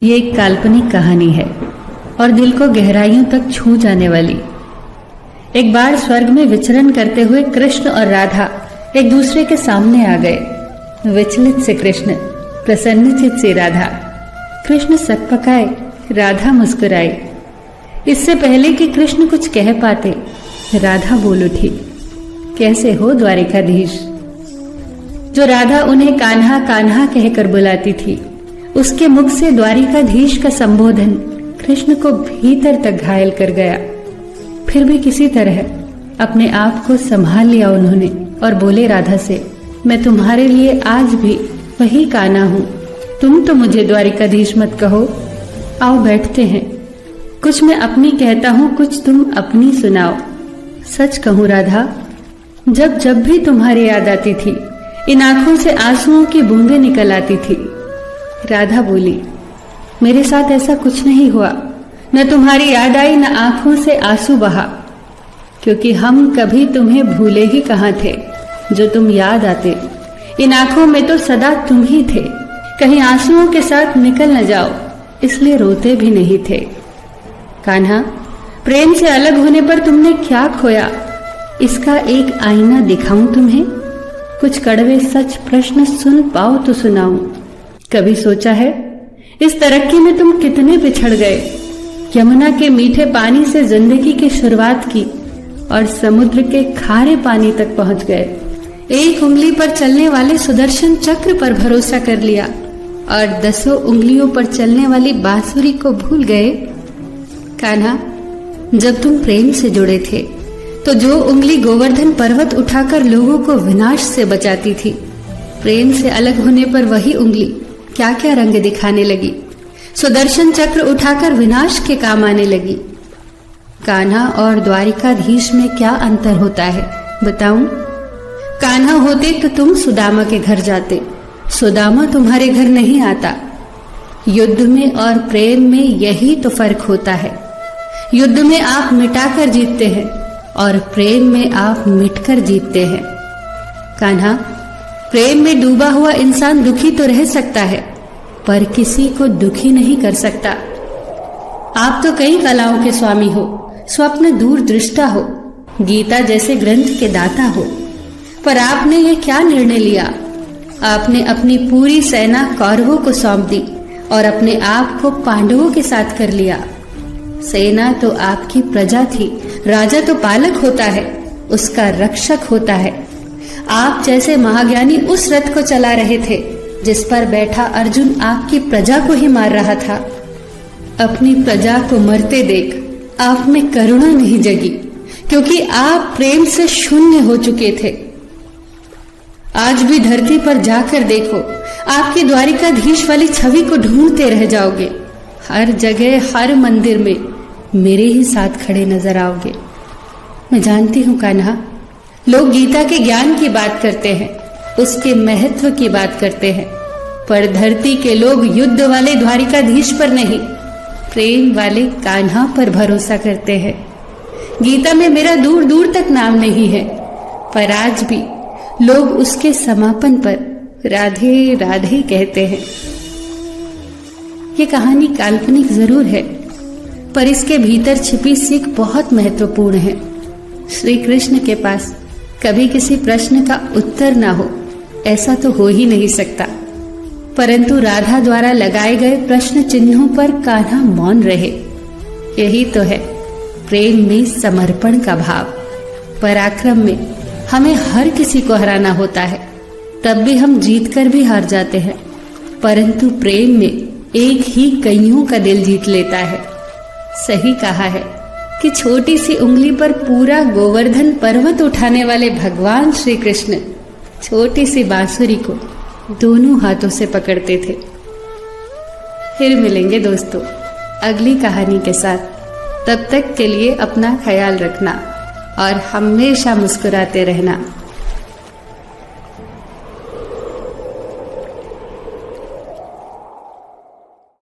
ये एक काल्पनिक कहानी है और दिल को गहराइयों तक छू जाने वाली। एक बार स्वर्ग में विचरण करते हुए कृष्ण और राधा एक दूसरे के सामने आ गए। विचलित से कृष्ण, प्रसन्नचित से राधा। कृष्ण सकपकाए, राधा मुस्कुराई। इससे पहले कि कृष्ण कुछ कह पाते, राधा बोल उठी, कैसे हो द्वारिकाधीश। जो राधा उन्हें कान्हा कान्हा कहकर बुलाती थी, उसके मुख से द्वारिकाधीश का संबोधन कृष्ण को भीतर तक घायल कर गया। फिर भी किसी तरह अपने आप को संभाल लिया उन्होंने और बोले राधा से, मैं तुम्हारे लिए आज भी वही कान्हा हूँ। तुम तो मुझे द्वारिकाधीश मत कहो। आओ बैठते हैं। कुछ मैं अपनी कहता हूँ, कुछ तुम अपनी सुनाओ। सच कहूँ राधा, जब जब भी तुम्हारी याद आती थी, इन आंखों से आंसुओं की बूंदें निकल आती थी। राधा बोली, मेरे साथ ऐसा कुछ नहीं हुआ। न तुम्हारी याद आई, न आंखों से आंसू बहा, क्योंकि हम कभी तुम्हें भूले ही कहाँ थे जो तुम याद आते। इन आंखों में तो सदा तुम ही थे। कहीं आंसुओं के साथ निकल न जाओ, इसलिए रोते भी नहीं थे। कान्हा, प्रेम से अलग होने पर तुमने क्या खोया, इसका एक आईना दिखाऊं तुम्हें। कुछ कड़वे सच प्रश्न सुन पाओ तो सुनाऊं। कभी सोचा है इस तरक्की में तुम कितने पिछड़ गए। यमुना के मीठे पानी से जिंदगी की शुरुआत की और समुद्र के खारे पानी तक पहुंच गए। एक उंगली पर चलने वाले सुदर्शन चक्र पर भरोसा कर लिया और 10 उंगलियों पर चलने वाली बांसुरी को भूल गए। कान्हा, जब तुम प्रेम से जुड़े थे तो जो उंगली गोवर्धन पर्वत उठाकर लोगों को विनाश से बचाती थी, प्रेम से अलग होने पर वही उंगली क्या क्या रंग दिखाने लगी। सुदर्शन चक्र उठाकर विनाश के काम आने लगी। कान्हा और द्वारिकाधीश में क्या अंतर होता है बताऊं? कान्हा होते तो तुम सुदामा के घर जाते, सुदामा तुम्हारे घर नहीं आता। युद्ध में और प्रेम में यही तो फर्क होता है। युद्ध में आप मिटाकर जीतते हैं और प्रेम में आप मिटकर जीतते हैं। कान्हा, प्रेम में डूबा हुआ इंसान दुखी तो रह सकता है, पर किसी को दुखी नहीं कर सकता। आप तो कई कलाओं के स्वामी हो, स्वप्न दूरदृष्टा हो, गीता जैसे ग्रंथ के दाता हो, पर आपने ये क्या निर्णय लिया? आपने अपनी पूरी सेना कौरवों को सौंप दी और अपने आप को पांडवों के साथ कर लिया। सेना तो आपकी प्रजा थी, राजा तो पालक होता है, उसका रक्षक होता है। आप जैसे महाज्ञानी उस रथ को चला रहे थे जिस पर बैठा अर्जुन आपकी प्रजा को ही मार रहा था। अपनी प्रजा को मरते देख आप में करुणा नहीं जगी, क्योंकि आप प्रेम से शून्य हो चुके थे। आज भी धरती पर जाकर देखो, आपकी द्वारिकाधीश वाली छवि को ढूंढते रह जाओगे। हर जगह, हर मंदिर में मेरे ही साथ खड़े नजर आओगे। मैं जानती हूँ कान्हा, लोग गीता के ज्ञान की बात करते हैं, उसके महत्व की बात करते हैं, पर धरती के लोग युद्ध वाले द्वारिकाधीश पर नहीं, प्रेम वाले कान्हा पर भरोसा करते हैं। गीता में मेरा दूर दूर तक नाम नहीं है, पर आज भी लोग उसके समापन पर राधे राधे कहते हैं। ये कहानी काल्पनिक जरूर है, पर इसके भीतर छिपी सीख बहुत महत्वपूर्ण है। श्री कृष्ण के पास कभी किसी प्रश्न का उत्तर ना हो, ऐसा तो हो ही नहीं सकता, परंतु राधा द्वारा लगाए गए प्रश्न चिन्हों पर कान्हा मौन रहे। यही तो है प्रेम में समर्पण का भाव। पराक्रम में हमें हर किसी को हराना होता है, तब भी हम जीतकर भी हार जाते हैं, परंतु प्रेम में एक ही कईयों का दिल जीत लेता है। सही कहा है कि छोटी सी उंगली पर पूरा गोवर्धन पर्वत उठाने वाले भगवान श्री कृष्ण छोटी सी बांसुरी को दोनों हाथों से पकड़ते थे। फिर मिलेंगे दोस्तों अगली कहानी के साथ। तब तक के लिए अपना ख्याल रखना और हमेशा मुस्कुराते रहना।